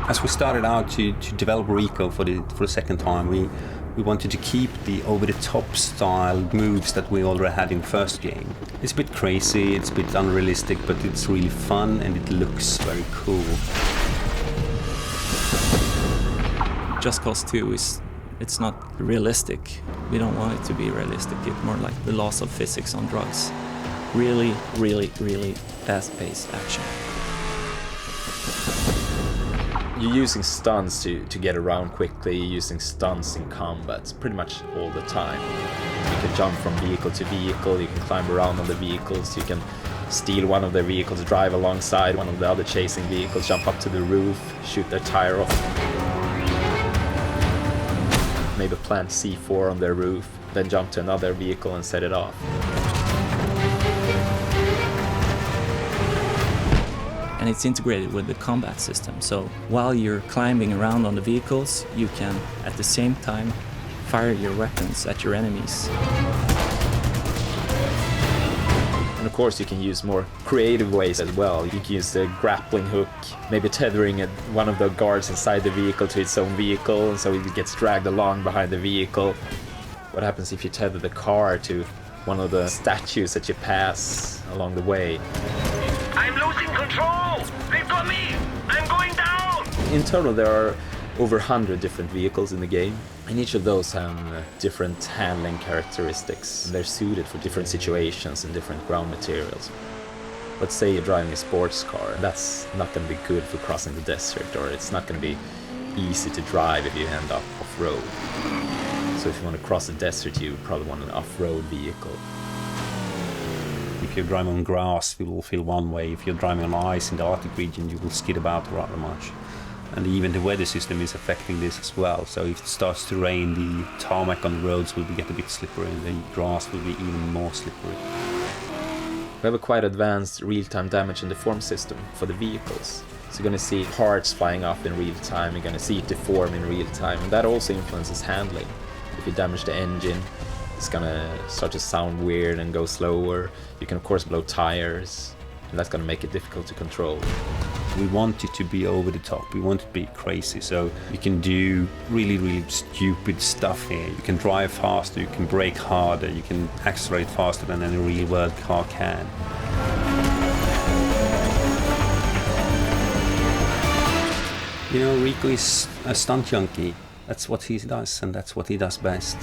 As we started out to develop Rico for the second time, we wanted to keep the over-the-top style moves that we already had in the first game. It's a bit crazy, it's a bit unrealistic, but it's really fun and it looks very cool. Just Cause 2 it's not realistic. We don't want it to be realistic. It's more like the laws of physics on drugs. Really, really, really fast-paced action. You're using stunts to get around quickly, you're using stunts in combat pretty much all the time. You can jump from vehicle to vehicle, you can climb around on the vehicles, you can steal one of their vehicles, drive alongside one of the other chasing vehicles, jump up to the roof, shoot their tire off. Maybe plant C4 on their roof, then jump to another vehicle and set it off. And it's integrated with the combat system, so while you're climbing around on the vehicles, you can at the same time fire your weapons at your enemies. And of course you can use more creative ways as well. You can use the grappling hook, maybe tethering one of the guards inside the vehicle to its own vehicle, and so it gets dragged along behind the vehicle. What happens if you tether the car to one of the statues that you pass along the way? I'm losing control! They've got me! I'm going down! In total there are over 100 different vehicles in the game, and each of those have different handling characteristics. They're suited for different situations and different ground materials. Let's say you're driving a sports car, and that's not going to be good for crossing the desert, or it's not going to be easy to drive if you end up off-road. So if you want to cross the desert, you probably want an off-road vehicle. If you're driving on grass, you will feel one way. If you're driving on ice in the Arctic region, you will skid about rather much. And even the weather system is affecting this as well. So if it starts to rain, the tarmac on the roads will get a bit slippery, and the grass will be even more slippery. We have a quite advanced real-time damage and deform system for the vehicles. So you're going to see parts flying off in real time, you're going to see it deform in real time, and that also influences handling. If you damage the engine, it's going to start to sound weird and go slower. You can of course blow tires, and that's going to make it difficult to control. We want it to be over the top, we want it to be crazy, so you can do really, really stupid stuff here. You can drive faster, you can brake harder, you can accelerate faster than any real world car can. You know, Rico is a stunt junkie. That's what he does, and that's what he does best.